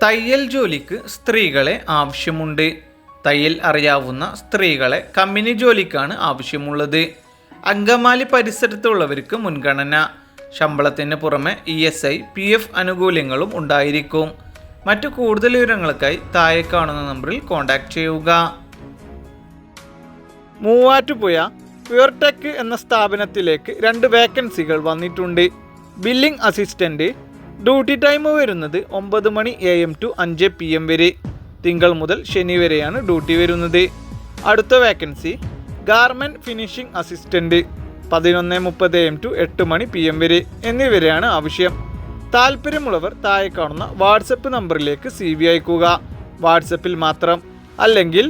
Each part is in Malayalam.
തയ്യൽ ജോലിക്ക് സ്ത്രീകളെ ആവശ്യമുണ്ട്. തയ്യൽ അറിയാവുന്ന സ്ത്രീകളെ കമ്പനി ജോലിക്കാണ് ആവശ്യമുള്ളത്. അങ്കമാലി പരിസരത്തുള്ളവർക്ക് മുൻഗണന. ശമ്പളത്തിന് പുറമെ ESI, PF ആനുകൂല്യങ്ങളും ഉണ്ടായിരിക്കും. മറ്റു കൂടുതൽ വിവരങ്ങൾക്കായി താഴെ കാണുന്ന നമ്പറിൽ കോൺടാക്ട് ചെയ്യുക. മൂവാറ്റുപുഴ പ്യുവർടെക് എന്ന സ്ഥാപനത്തിലേക്ക് 2 വേക്കൻസികൾ വന്നിട്ടുണ്ട്. Billing assistant. ഡ്യൂട്ടി ടൈം വരുന്നത് 9 മണി AM to 5 PM വരെ. തിങ്കൾ മുതൽ ശനി വരെയാണ് ഡ്യൂട്ടി വരുന്നത്. അടുത്ത vacancy garment finishing assistant. 11:30 AM to 8 മണി PM വരെ എന്നിവരെയാണ് ആവശ്യം. താല്പര്യമുള്ളവർ താഴെ കാണുന്ന വാട്സപ്പ് നമ്പറിലേക്ക് CV അയക്കുക. വാട്സപ്പിൽ മാത്രം, അല്ലെങ്കിൽ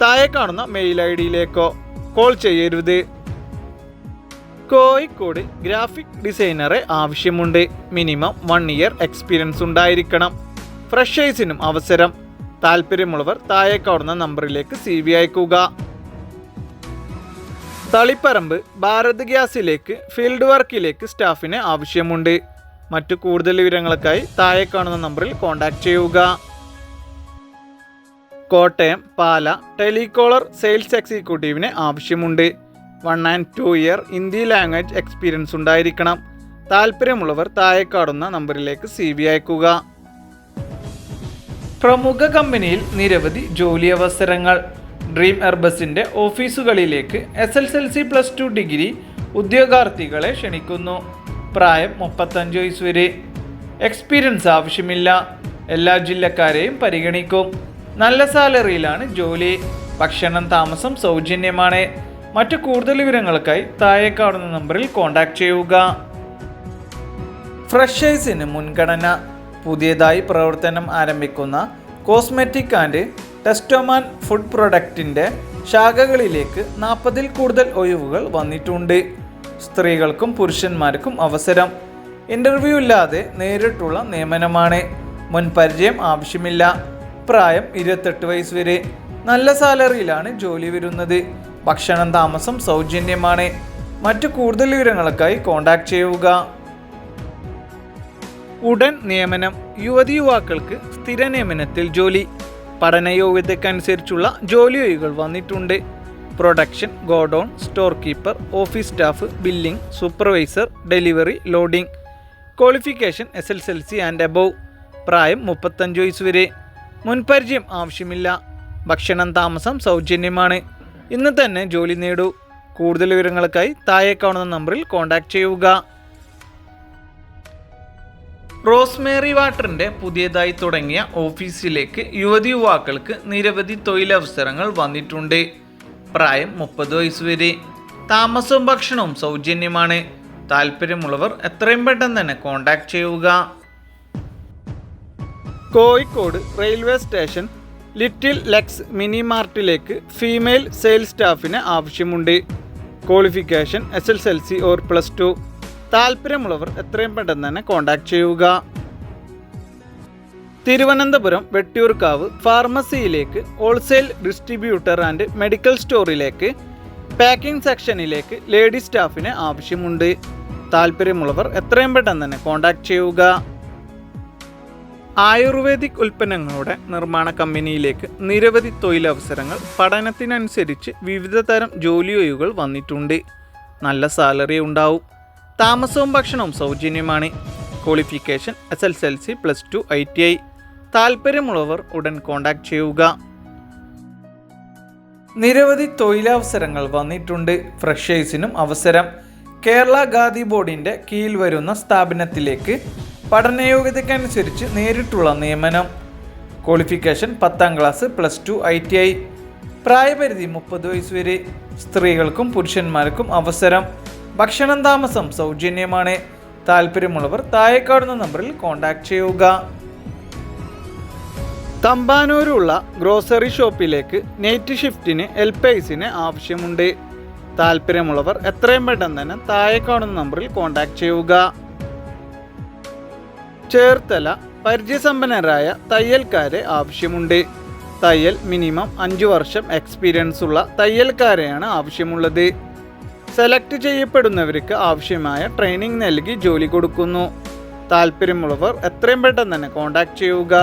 താഴെ കാണുന്ന മെയിൽ IDയിലേക്കോ കോൾ ചെയ്യരുത്. കോഴിക്കോട് ഗ്രാഫിക് ഡിസൈനറെ ആവശ്യമുണ്ട്. മിനിമം 1 year എക്സ്പീരിയൻസ് ഉണ്ടായിരിക്കണം. ഫ്രഷേഴ്സിനും അവസരം. താല്പര്യമുള്ളവർ താഴെ കാണുന്ന നമ്പറിലേക്ക് CV അയക്കുക. തളിപ്പറമ്പ് ഭാരത് ഗ്യാസിലേക്ക് ഫീൽഡ് വർക്കിലേക്ക് സ്റ്റാഫിനെ ആവശ്യമുണ്ട്. മറ്റു കൂടുതൽ വിവരങ്ങൾക്കായി താഴെ കാണുന്ന നമ്പറിൽ കോൺടാക്ട് ചെയ്യുക. കോട്ടയം പാല ടെലികോളർ സെയിൽസ് എക്സിക്യൂട്ടീവിനെ ആവശ്യമുണ്ട്. 1 and 2 year Hindi language experience ഉണ്ടായിരിക്കണം. താല്പര്യമുള്ളവർ താഴെ കാണുന്ന നമ്പറിലേക്ക് CV അയക്കുക. പ്രമുഖ കമ്പനിയിൽ നിരവധി ജോലി അവസരങ്ങൾ. ഡ്രീം എർബസിൻ്റെ ഓഫീസുകളിലേക്ക് SSLC+2 ഡിഗ്രി ഉദ്യോഗാർത്ഥികളെ ക്ഷണിക്കുന്നു. പ്രായം 35 വയസ്സ് വരെ. എക്സ്പീരിയൻസ് ആവശ്യമില്ല. എല്ലാ ജില്ലക്കാരെയും പരിഗണിക്കും. നല്ല സാലറിയിലാണ് ജോലി. ഭക്ഷണം താമസം സൗജന്യമാണ്. മറ്റു കൂടുതൽ വിവരങ്ങൾക്കായി താഴെ കാണുന്ന നമ്പറിൽ കോൺടാക്ട് ചെയ്യുക. ഫ്രഷേഴ്സിന് മുൻഗണന. പുതിയതായി പ്രവർത്തനം ആരംഭിക്കുന്ന കോസ്മെറ്റിക് ആൻഡ് ടെസ്റ്റോമാൻ ഫുഡ് പ്രൊഡക്റ്റിൻ്റെ ശാഖകളിലേക്ക് 40-ൽ കൂടുതൽ ഒഴിവുകൾ വന്നിട്ടുണ്ട്. സ്ത്രീകൾക്കും പുരുഷന്മാർക്കും അവസരം. ഇൻ്റർവ്യൂ ഇല്ലാതെ നേരിട്ടുള്ള നിയമനമാണ്. മുൻപരിചയം ആവശ്യമില്ല. പ്രായം 28 വയസ്സ് വരെ. നല്ല സാലറിയിലാണ് ജോലി വരുന്നത്. ഭക്ഷണം താമസം സൗജന്യമാണ്. മറ്റു കൂടുതൽ വിവരങ്ങൾക്കായി കോൺടാക്ട് ചെയ്യുക. ഉടൻ നിയമനം. യുവതിയുവാക്കൾക്ക് സ്ഥിര നിയമനത്തിൽ ജോലി. പഠനയോഗ്യതയ്ക്കനുസരിച്ചുള്ള ജോലി ഒഴിവുകൾ വന്നിട്ടുണ്ട്. Production, godown, store keeper, office staff, billing, supervisor, delivery, loading. Qualification SSLC and above. പ്രായം 35 വയസ്സ് വരെ. മുൻപരിചയം ആവശ്യമില്ല. ഭക്ഷണം താമസം സൗജന്യമാണ്. ഇന്ന് തന്നെ ജോലി നേടൂ. കൂടുതൽ വിവരങ്ങൾക്കായി താഴെ കാണുന്ന നമ്പറിൽ കോൺടാക്ട് ചെയ്യുക. റോസ്മേറി വാട്ടറിൻ്റെ പുതിയതായി തുടങ്ങിയ ഓഫീസിലേക്ക് യുവതിയുവാക്കൾക്ക് നിരവധി തൊഴിലവസരങ്ങൾ വന്നിട്ടുണ്ട്. പ്രായം 30 വയസ്സ് വരെ. താമസവും ഭക്ഷണവും സൗജന്യമാണ്. താല്പര്യമുള്ളവർ എത്രയും പെട്ടെന്ന് തന്നെ കോൺടാക്ട് ചെയ്യുക. Kozhikode railway station little Lex mini മാർട്ടിലേക്ക് ഫീമെയിൽ സെയിൽസ് സ്റ്റാഫിന് ആവശ്യമുണ്ട്. Qualification SSLC or +2. താല്പര്യമുള്ളവർ എത്രയും പെട്ടെന്ന് തന്നെ കോൺടാക്ട് ചെയ്യുക. തിരുവനന്തപുരം വെട്ടിയൂർക്കാവ് ഫാർമസിയിലേക്ക് ഹോൾസെയിൽ ഡിസ്ട്രിബ്യൂട്ടർ ആൻഡ് മെഡിക്കൽ സ്റ്റോറിലേക്ക് പാക്കിംഗ് സെക്ഷനിലേക്ക് ലേഡി സ്റ്റാഫിന് ആവശ്യമുണ്ട്. താല്പര്യമുള്ളവർ എത്രയും പെട്ടെന്ന് തന്നെ കോൺടാക്ട് ചെയ്യുക. ആയുർവേദിക് ഉൽപ്പന്നങ്ങളുടെ നിർമ്മാണ കമ്പനിയിലേക്ക് നിരവധി തൊഴിലവസരങ്ങൾ. പഠനത്തിനനുസരിച്ച് വിവിധ തരം ജോലി ഒഴിവുകൾ വന്നിട്ടുണ്ട്. നല്ല സാലറി ഉണ്ടാവും. താമസവും ഭക്ഷണവും സൗജന്യമാണ്. Qualification SSLC+2 ITI. താല്പര്യമുള്ളവർ ഉടൻ കോൺടാക്ട് ചെയ്യുക. നിരവധി തൊഴിലവസരങ്ങൾ വന്നിട്ടുണ്ട്. ഫ്രഷേഴ്സിനും അവസരം. കേരള ഖാദി ബോർഡിൻ്റെ കീഴിൽ വരുന്ന സ്ഥാപനത്തിലേക്ക് പഠനയോഗ്യതയ്ക്കനുസരിച്ച് നേരിട്ടുള്ള നിയമനം. Qualification 10ാം class +2 ITI. പ്രായപരിധി 30 വയസ്സ് വരെ. സ്ത്രീകൾക്കും പുരുഷന്മാർക്കും അവസരം. ഭക്ഷണം താമസം സൗജന്യമാണ്. താല്പര്യമുള്ളവർ താഴെ കാണുന്ന നമ്പറിൽ കോൺടാക്ട് ചെയ്യുക. തമ്പാനൂരുള്ള ഗ്രോസറി ഷോപ്പിലേക്ക് നൈറ്റ് ഷിഫ്റ്റിന് ഹെൽപ്പേഴ്സിന് ആവശ്യമുണ്ട്. താല്പര്യമുള്ളവർ എത്രയും പെട്ടെന്ന് തന്നെ താഴെ കാണുന്ന നമ്പറിൽ കോൺടാക്ട് ചെയ്യുക. ചേർത്തല പരിചയസമ്പന്നരായ തയ്യൽക്കാരെ ആവശ്യമുണ്ട്. തയ്യൽ മിനിമം 5 വർഷം എക്സ്പീരിയൻസ് ഉള്ള തയ്യൽക്കാരെയാണ് ആവശ്യമുള്ളത്. സെലക്ട് ചെയ്യപ്പെടുന്നവർക്ക് ആവശ്യമായ ട്രെയിനിങ് നൽകി ജോലി കൊടുക്കുന്നു. താല്പര്യമുള്ളവർ എത്രയും പെട്ടെന്ന് തന്നെ കോൺടാക്ട് ചെയ്യുക.